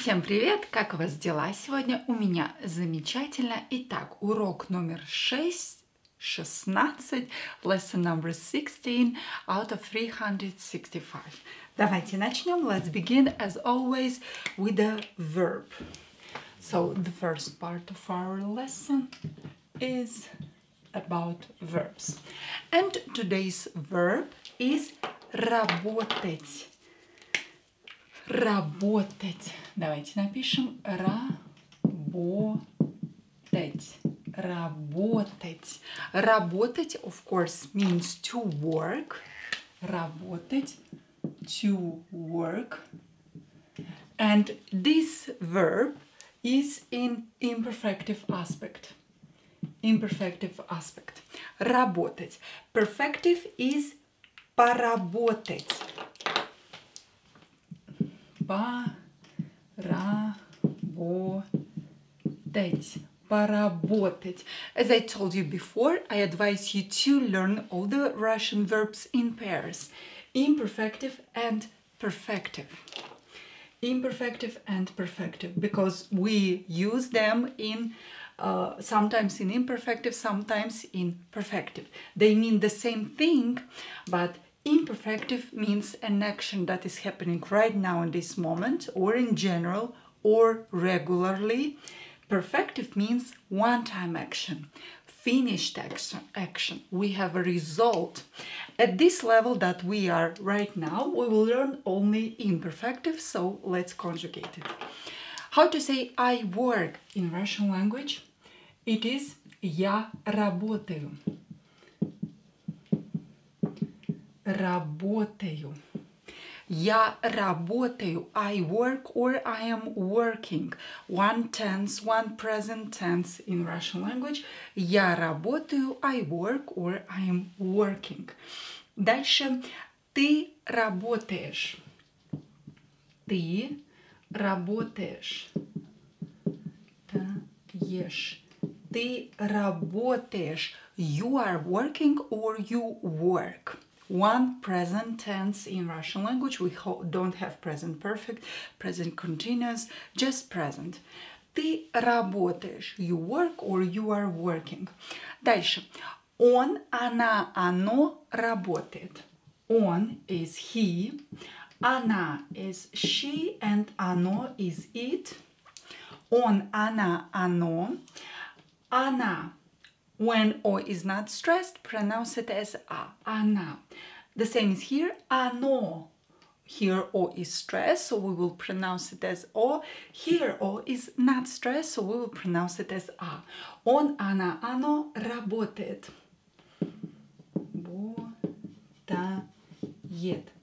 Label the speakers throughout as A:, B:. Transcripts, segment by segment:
A: Всем привет! Как у вас дела сегодня? У меня замечательно. Итак, урок номер 16, lesson number 16 out of 365. Давайте начнем. Let's begin as always with the verb. So the first part of our lesson is about verbs. And today's verb is работать. Работать. Давайте напишем работать. Работать. Работать, of course, means to work. Работать, to work. And this verb is in imperfective aspect. Imperfective aspect. Работать. Perfective is поработать. Поработать. As I told you before, I advise you to learn all the Russian verbs in pairs. Imperfective and perfective. Imperfective and perfective, because we use them in sometimes in imperfective, sometimes in perfective. They mean the same thing, but imperfective means an action that is happening right now in this moment, or in general, or regularly. Perfective means one-time action, finished action. We have a result. At this level that we are right now, we will learn only imperfective, so let's conjugate it. How to say I work in Russian language? It is я работаю. Работаю. Я работаю. I work or I am working. One tense, one present tense in Russian language. Я работаю, I work or I am working. Дальше ты работаешь. Ты работаешь. Таешь. Ты работаешь. You are working or you work. One present tense in Russian language. We don't have present perfect, present continuous, just present. Ты работаешь. You work or you are working. Дальше. Он, она, оно работает. Он is he. Она is she. And оно is it. Он, она, оно. Она. When O is not stressed, pronounce it as A. Она. The same is here. Оно. Here O is stressed, so we will pronounce it as O. Here O is not stressed, so we will pronounce it as A. Он, она, оно работает.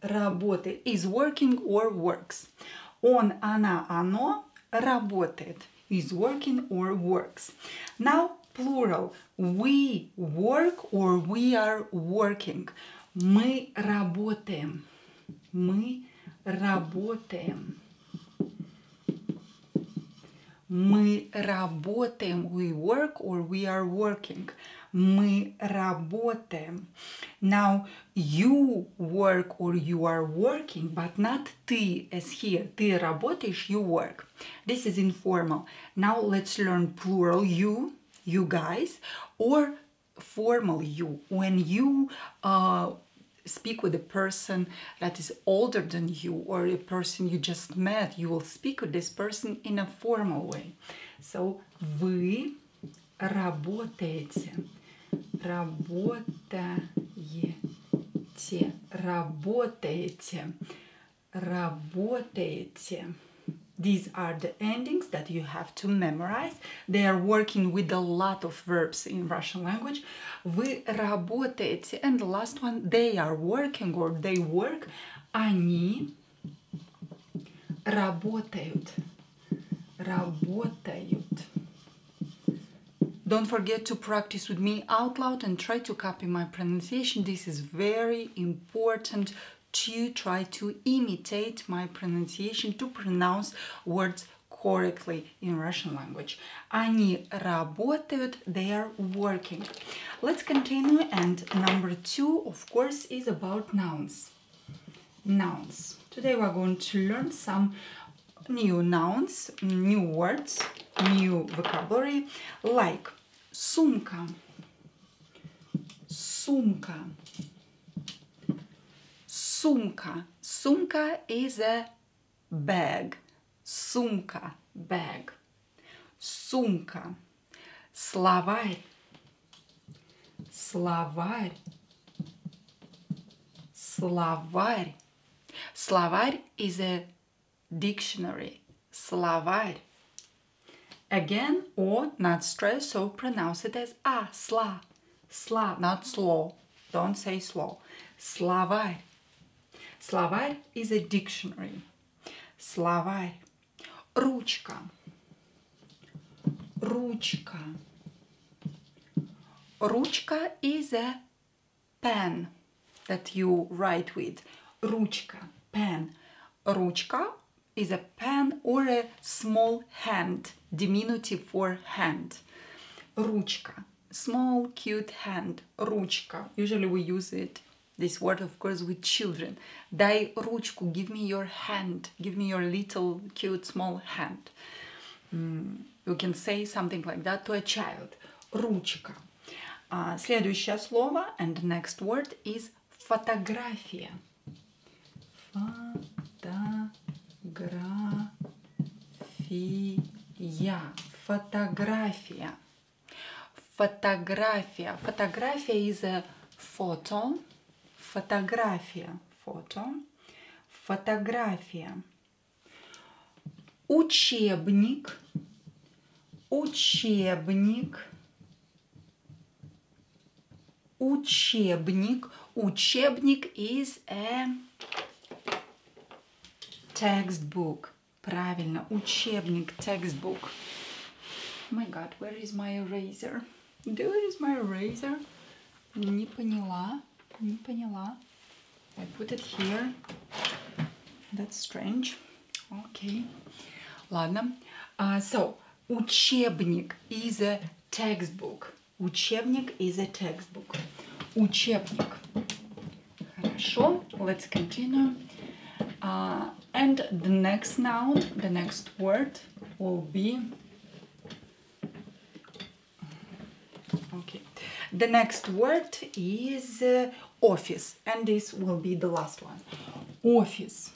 A: Работает. Is working or works. Он, она, оно работает. Is working or works. Now, plural. We work or we are working. Мы работаем. Мы работаем. Мы работаем. We work or we are working. Мы работаем. Now, you work or you are working, but not ты as here. Ты работаешь, you work. This is informal. Now, let's learn plural you guys, or formal you. When you speak with a person that is older than you, or a person you just met, you will speak with this person in a formal way. So, вы работаете. Работаете. Работаете. Работаете. These are the endings that you have to memorize. They are working with a lot of verbs in Russian language. Вы работаете. And the last one, they are working or they work. Они работают. Работают. Don't forget to practice with me out loud and try to copy my pronunciation. This is very important to try to imitate my pronunciation, to pronounce words correctly in Russian language. Они работают, they are working. Let's continue, and number 2, of course, is about nouns. Nouns. Today we're going to learn some new nouns, new words, new vocabulary, like сумка, сумка, сумка. Сумка is a bag. Сумка, bag. Сумка. Словарь, словарь, словарь. Словарь is a dictionary. Словарь. Again, O, not stress, so pronounce it as a, sla. Sla, not slow. Don't say slow. Словарь. Словарь is a dictionary. Словарь. Ручка. Ручка. Ручка is a pen that you write with. Ручка, pen. Ручка is a pen or a small hand, diminutive for hand. Ручка, small cute hand. Ручка. Usually we use it, this word of course, with children. Дай ручку, give me your hand, give me your little cute small hand. You can say something like that to a child. Ручка. Следующее слово and the next word is фотография. Фотография. Фотография. Фотография. Фотография is a photo. Фотография. Photo. Фотография. Учебник. Учебник. Учебник. Учебник is a textbook. Правильно. Учебник. Textbook. Oh my god, where is my eraser? Where is my eraser? Не поняла. Не поняла. I put it here. That's strange. Okay. Ладно. So, учебник is a textbook. Учебник is a textbook. Учебник. Хорошо. Let's continue. And the next noun, the next word will be... Okay. The next word is office. And this will be the last one. Office.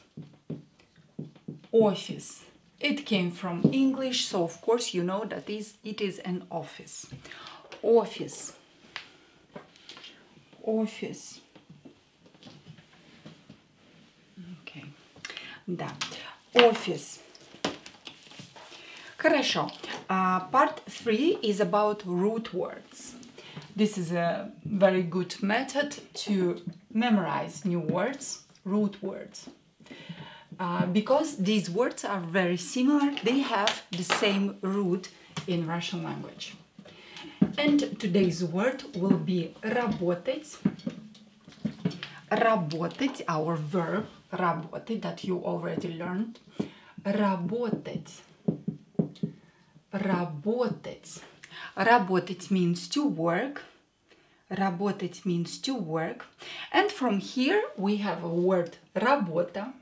A: Office. It came from English, so of course you know that it is an office. Office. Office. Okay. Да. Office. Хорошо. Part 3 is about root words. This is a very good method to memorize new words, root words. Because these words are very similar, they have the same root in Russian language. And today's word will be работать. Работать, our verb, работать, that you already learned. Работать. Работать. Работать means to work. Работать means to work. And from here we have a word работа.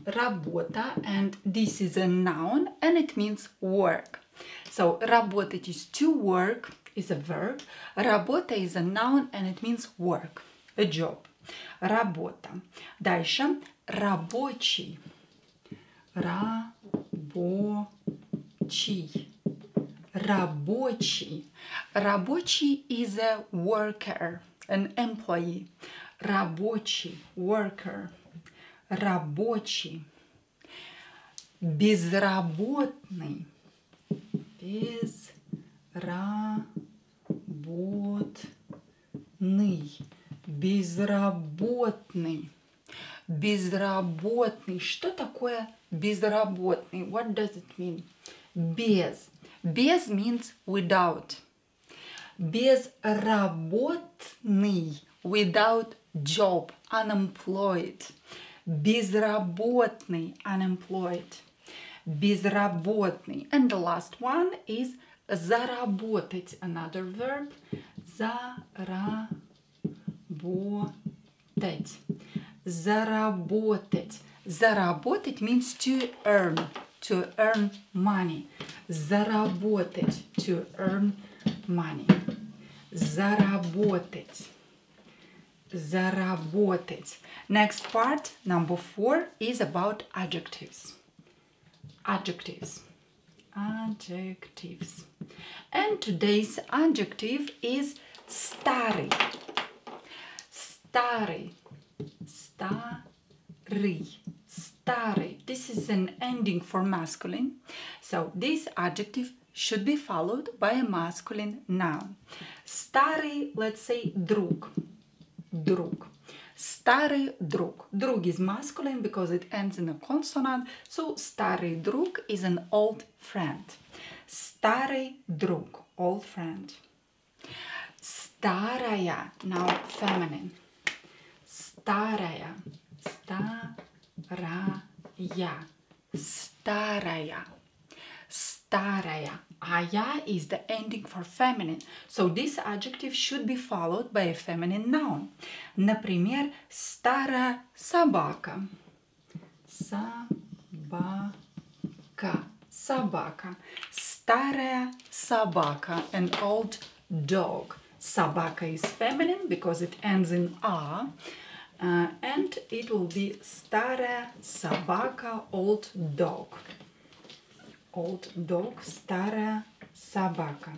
A: Работа, and this is a noun and it means work. So работать is to work, is a verb. Работа is a noun and it means work, a job. Работа. Дальше рабочий. Рабочий. Рабочий. Рабочий is a worker, an employee. Рабочий, worker. Рабочий. Безработный. Безработный. Безработный. Безработный. Что такое безработный? What does it mean? Без. Без means without. Безработный. Without job. Unemployed. Безработный. Unemployed. Безработный. And the last one is заработать. Another verb. Заработать. Заработать. Заработать means to earn money. Заработать, to earn money. Заработать. Заработать. Next part, number 4, is about adjectives. Adjectives. Adjectives. And today's adjective is старый. Старый. Старый. Старый. This is an ending for masculine. So this adjective should be followed by a masculine noun. Старый, let's say, друг. Друг. Старый друг. Друг is masculine because it ends in a consonant. So старый друг is an old friend. Старый друг. Old friend. Старая. Now feminine. Старая. Старая. Старая. Старая. Ая is the ending for feminine. So this adjective should be followed by a feminine noun. Например, старая собака. Собака. Собака. Старая собака. An old dog. Собака is feminine because it ends in a. And it will be старая собака, old dog. Old dog, старая собака.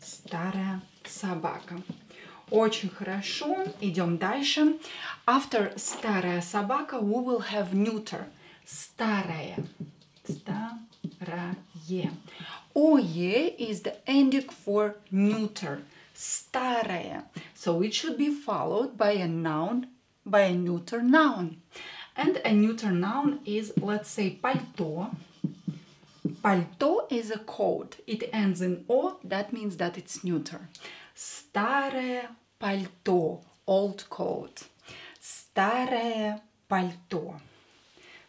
A: Старая собака. Очень хорошо. Идем дальше. After старая собака, we will have neuter. Старая. Старая. Ое is the ending for neuter. Старая. So it should be followed by a noun, by a neuter noun. And a neuter noun is, let's say, пальто. Пальто is a coat. It ends in O, that means that it's neuter. Старое пальто, old coat. Старое пальто.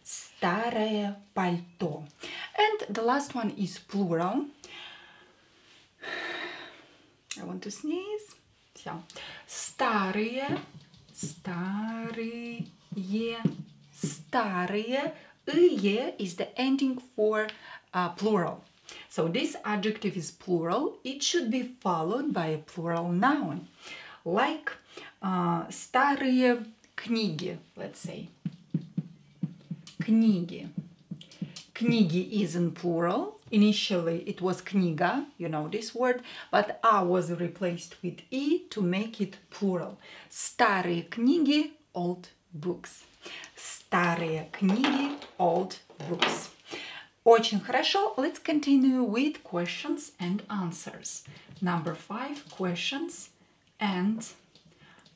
A: Старое пальто. And the last one is plural. I want to sneeze. Все. Старые, старые, старые. Ие is the ending for plural. So this adjective is plural. It should be followed by a plural noun. Like старые книги, let's say. Книги. Книги is in plural. Initially it was книга, you know this word, but a was replaced with e to make it plural. Старые книги, old books. Старые книги, old books. Очень хорошо. Let's continue with questions and answers. Number 5, questions and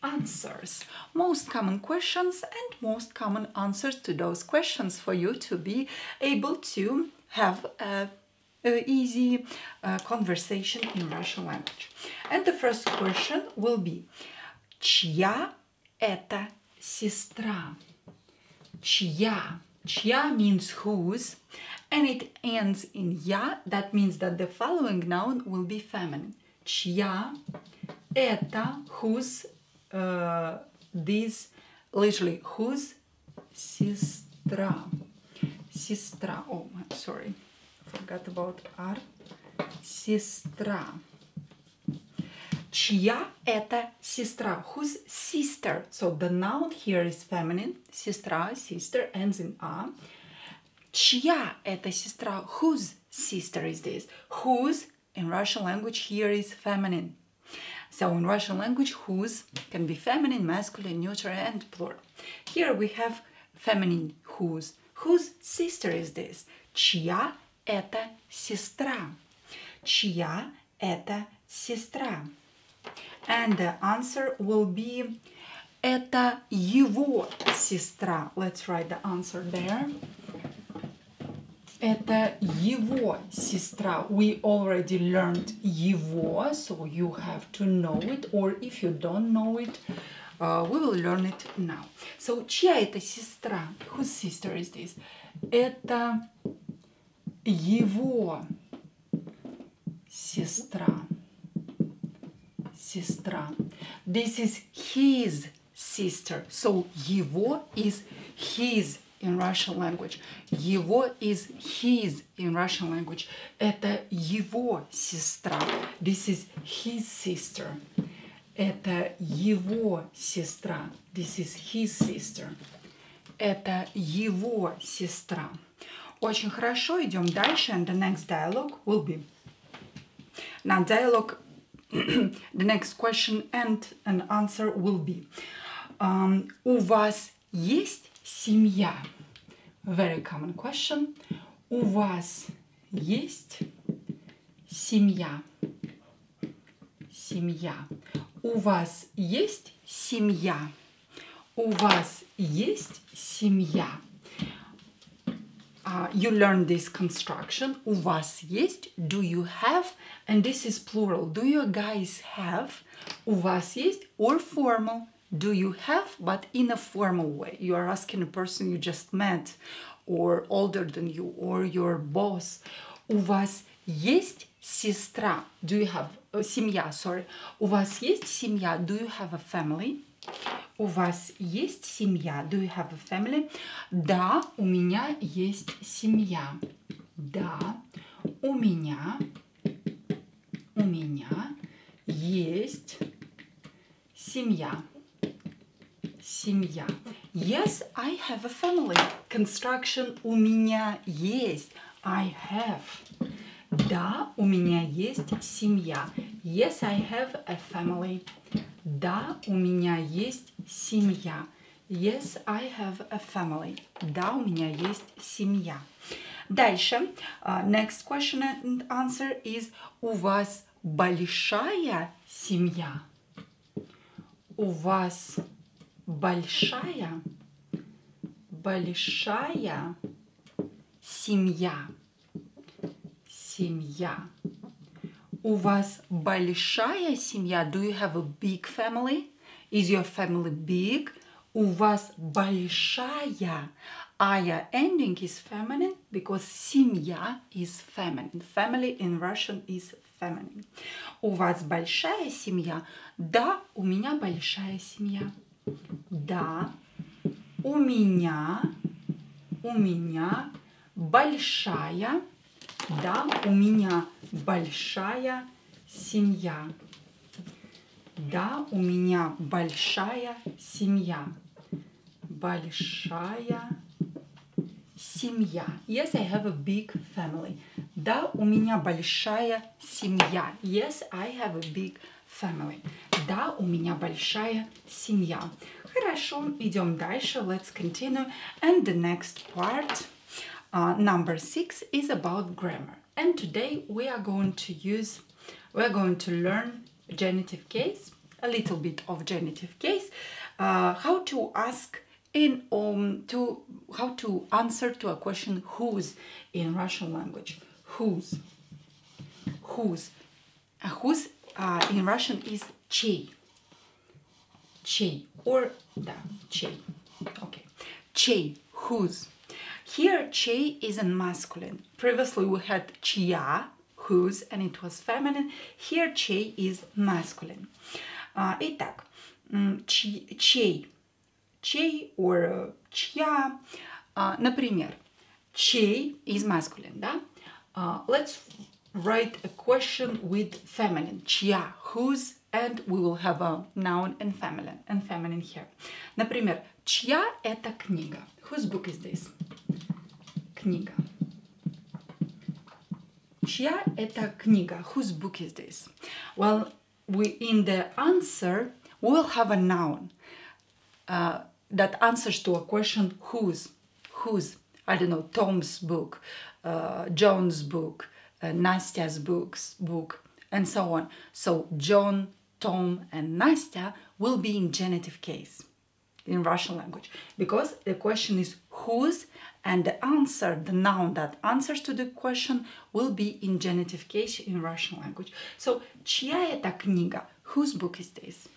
A: answers. Most common questions and most common answers to those questions for you to be able to have a easy conversation in Russian language. And the first question will be: чья это сестра? Чья. Чья means whose, and it ends in я. That means that the following noun will be feminine. Чья это, whose, this, literally, whose сестра. Сестра. Oh, I'm sorry. Forgot about R. Сестра. Чья это сестра? Whose sister? So the noun here is feminine. Сестра, sister, ends in a. Чья это сестра? Whose sister is this? Whose in Russian language here is feminine. So in Russian language, whose can be feminine, masculine, neuter, and plural. Here we have feminine whose. Whose sister is this? Чья это сестра? Чья это сестра? And the answer will be это его сестра. Let's write the answer there. Это его сестра. We already learned его, so you have to know it, or if you don't know it, we will learn it now. So, чья это сестра? Whose sister is this? Это его сестра. Сестра. This is his sister. So, его is his in Russian language. Его is his in Russian language. Это его сестра. This is his sister. Это его сестра. This is his sister. Это его сестра. Очень хорошо, идем дальше. And the next dialogue will be. Now dialogue, the next question and an answer will be. У вас есть семья? Very common question. У вас есть семья? Семья. У вас есть семья? У вас есть семья? You learn this construction. У вас есть, do you have, and this is plural. Do you guys have? У вас есть, or formal. Do you have, but in a formal way. You are asking a person you just met, or older than you, or your boss. У вас есть сестра? Do you have, семья, sorry. У вас есть семья? Do you have a family? У вас есть семья? Do you have a family? Да, у меня есть семья. Да, у меня есть семья. Семья. Yes, I have a family. Construction у меня есть. I have. Да, у меня есть семья. Yes, I have a family. Да, у меня есть семья. Yes, I have a family. Да, у меня есть семья. Дальше. Next question and answer is у вас большая семья? У вас большая семья? Семья. У вас большая семья? Do you have a big family? Is your family big? У вас большая. Ая ending is feminine because семья is feminine. Family in Russian is feminine. У вас большая семья? Да, у меня большая семья. Да, у меня большая. Да, у меня большая семья. Да, у меня большая семья. Большая семья. Yes, I have a big family. Да, у меня большая семья. Yes, I have a big family. Да, у меня большая семья. Хорошо, идем дальше. Let's continue. And the next part, number 6, is about grammar. And today we are going to learn genitive case, a little bit of genitive case, how to ask how to answer to a question whose in Russian language. Whose in Russian is чей. Чей or да, чей. Okay. Чей, whose. Here чей is in masculine. Previously we had чья, whose, and it was feminine. Here чей is masculine. Итак, чей. Чей or чья. Например, чей is masculine, да? Let's write a question with feminine. Чья, whose, and we will have a noun and feminine here. Например, чья это книга? Whose book is this? Книга. Чья это книга? Whose book is this? Well, in the answer, we will have a noun that answers to a question whose. Whose? I don't know, Tom's book, John's book, Nastya's book, and so on. So John, Tom, and Nastya will be in genitive case in Russian language because the question is whose, and the answer, the noun that answers to the question, will be in genitive case in Russian language. So, чья это книга? Whose book is this?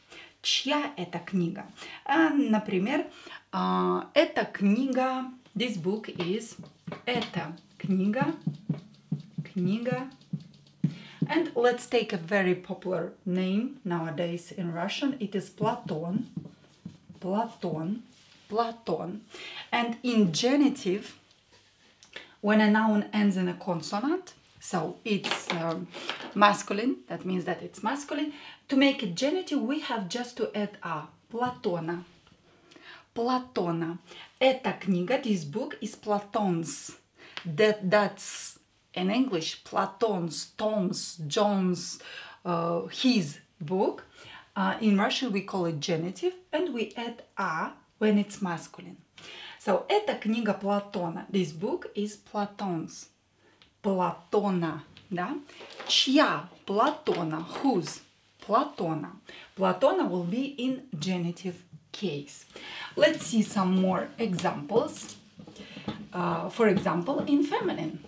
A: Чья это книга? Например, эта книга, this book is, эта книга, and let's take a very popular name nowadays in Russian. It is Platon. Platon. And in genitive, when a noun ends in a consonant, so it's masculine, that means that it's masculine. To make it genitive, we have just to add a. Платона. Платона. Эта книга, this book, is Platon's. That's in English, Platon's, Tom's, John's, his book. In Russian, we call it genitive, and we add a when it's masculine. So, эта книга Платона. This book is Platon's. Платона, да? Чья? Платона. Whose? Платона. Платона will be in genitive case. Let's see some more examples. For example, in feminine.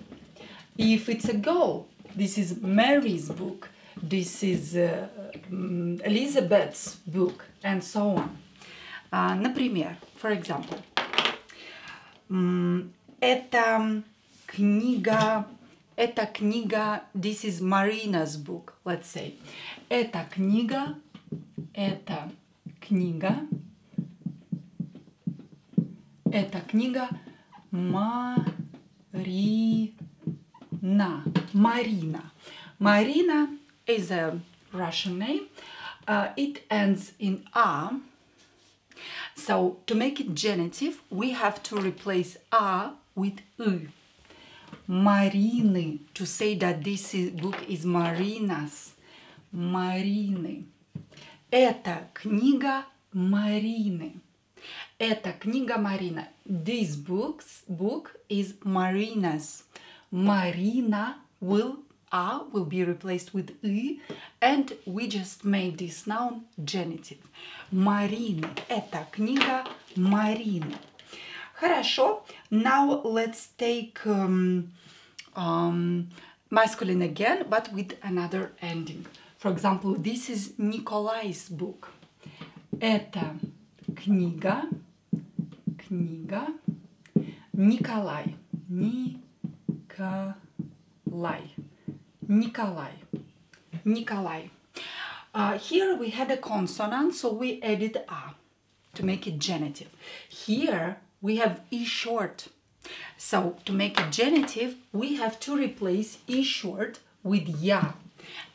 A: If it's a girl, this is Mary's book. This is Elizabeth's book, and so on. Например, for example, эта книга, this is Marina's book, let's say. Эта книга Marina. Marina is a Russian name. It ends in a. So to make it genitive, we have to replace a with u. Marины. To say that this book is Marina's. Marины. Эта книга Марины. Эта книга Марина. This book is Marina's. Marina will be replaced with y, and we just made this noun genitive. Марины. Эта книга Марины. Хорошо. Now let's take masculine again, but with another ending. For example, this is Nikolai's book. Это книга Николай. Here we had a consonant, so we added a to make it genitive. Here we have e short. So to make it genitive, we have to replace e short with ya,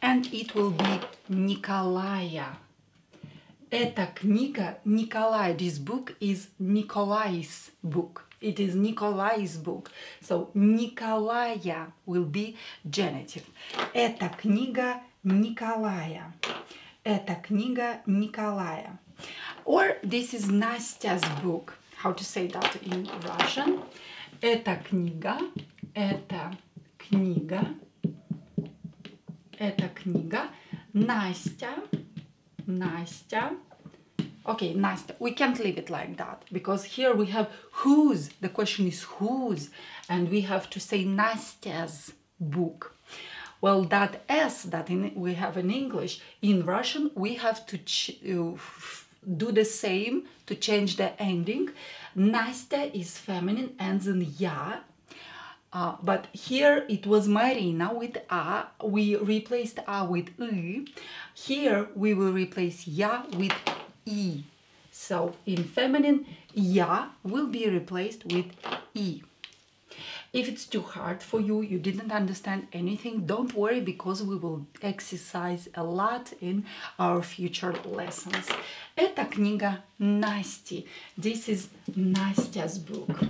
A: and it will be Николая. Эта книга Николая. This book is Nikolai's book. It is Nikolai's book. So Николая will be genitive. Эта книга Николая. Эта книга Николая. Or this is Настя's book. How to say that in Russian? Эта книга Настя. Okay, Настя. We can't leave it like that, because here we have whose. The question is whose, and we have to say Настя's book. Well, that S that we have in English, in Russian, we have to do the same to change the ending. Настя is feminine, ends in ya. But here it was Marina with a. We replaced a with u. Here we will replace ya with e. So in feminine, ya will be replaced with e. If it's too hard for you, you didn't understand anything, don't worry, because we will exercise a lot in our future lessons. Эта книга Насти. This is Настя's book.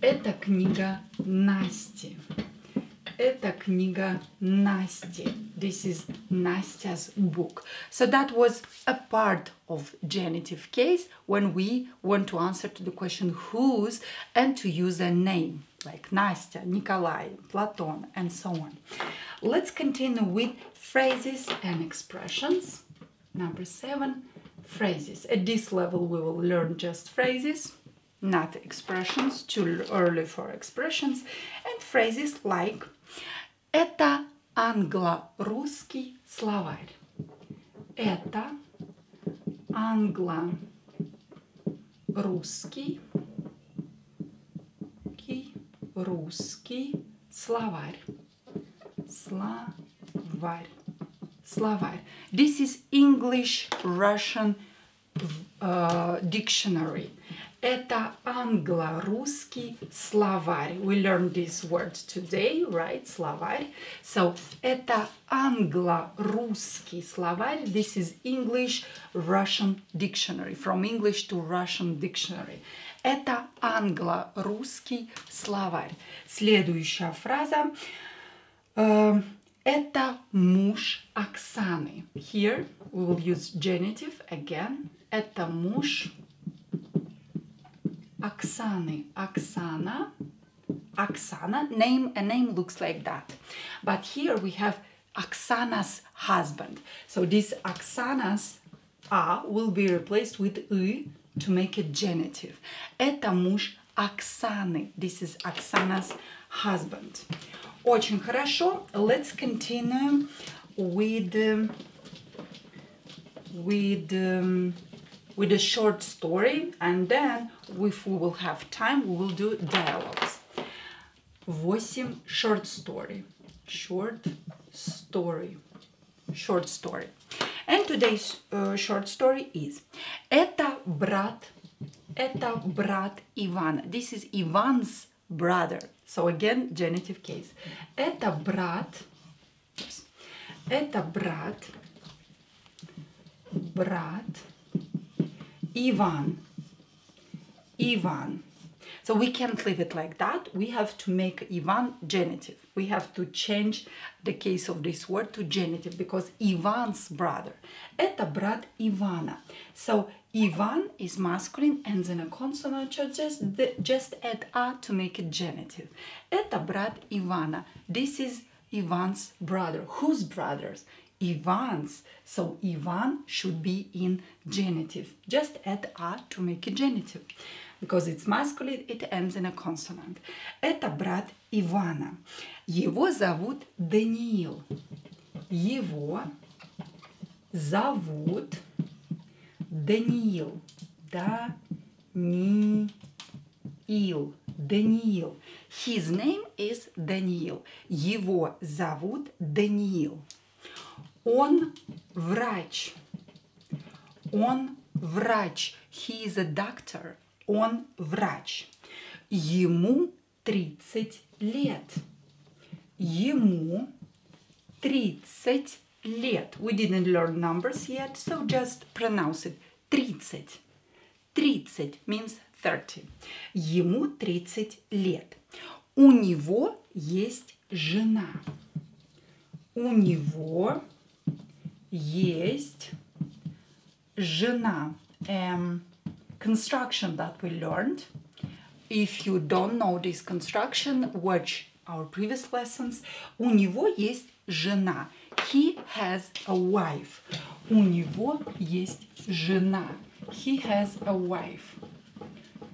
A: Эта книга Насти. Эта книга Насти. This is Настя's book. So that was a part of genitive case when we want to answer to the question whose and to use a name like Nastya, Nikolai, Platon, and so on. Let's continue with phrases and expressions. Number 7, phrases. At this level we will learn just phrases, not expressions, too early for expressions, and phrases like это англо-русский словарь. Это англо-русский словарь. Словарь. This is English-Russian dictionary. Это англо-русский словарь. We learned this word today, right? Словарь. So, это англо-русский словарь. This is English-Russian dictionary. From English to Russian dictionary. Это англо-русский словарь. Следующая фраза. Это муж Оксаны. Here we will use genitive again. Это муж Оксаны. Оксана. Оксана. A name looks like that. But here we have Оксана's husband. So this Оксана's A will be replaced with Y to make it genitive. Это муж Оксаны. This is Оксана's husband. Очень хорошо. Let's continue with a short story, and then if we will have time, we will do dialogues. 8 short story. Short story. And today's short story is Это брат Ивана. This is Ivan's brother. So again, genitive case. Это брат Иван. So we can't leave it like that. We have to make Ivan genitive. We have to change the case of this word to genitive because Ivan's brother. Это брат Ивана. So Ivan is masculine, ends in a consonant, so just add a to make it genitive. Это брат Ивана. This is Ivan's brother. Whose brothers? Ivan's. So Ivan should be in genitive. Just add a to make it genitive. Because it's masculine, it ends in a consonant. Это брат Ивана. Его зовут Даниил. Его зовут Даниил. Даниил. His name is Даниил. Его зовут Даниил. Он врач. He is a doctor. Он врач. Ему 30 лет. Ему 30 лет. We didn't learn numbers yet, so just pronounce it. 30. 30 means 30. Ему 30 лет. У него есть жена. У него есть жена. Construction that we learned. If you don't know this construction, watch our previous lessons. У него есть жена. He has a wife. У него есть жена. He has a wife.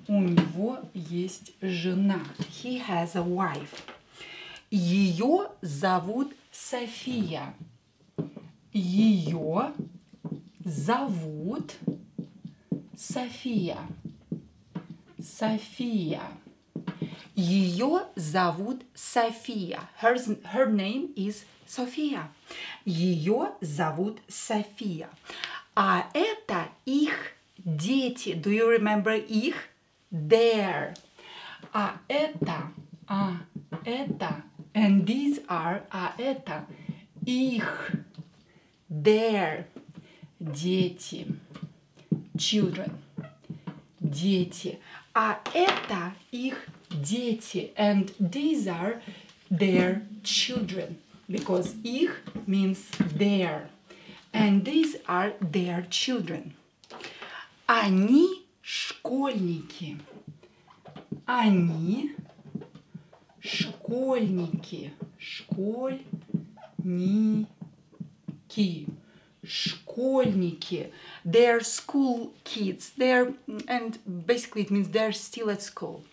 A: У него есть жена. He has a wife. Ее зовут София. Ее зовут София. Ее зовут София. Her name is София. Ее зовут София. А это их дети. Do you remember их? Their. А это. And these are. А это их. Their. Дети. Children. Дети. А это их дети. And these are their children. Because их means their. And these are their children. Они школьники. Они школьники. Школьники. They're school kids. And basically it means they're still at school.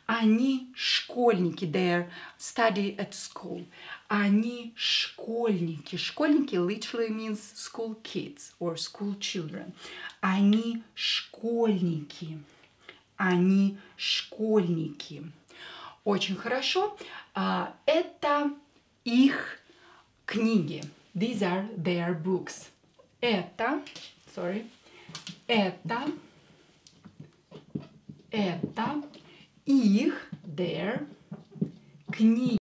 A: Они школьники. They study at school. Они школьники. Школьники literally means school kids or school children. Они школьники. Они школьники. Очень хорошо. Это их книги. These are their books. Это это их, their, книги.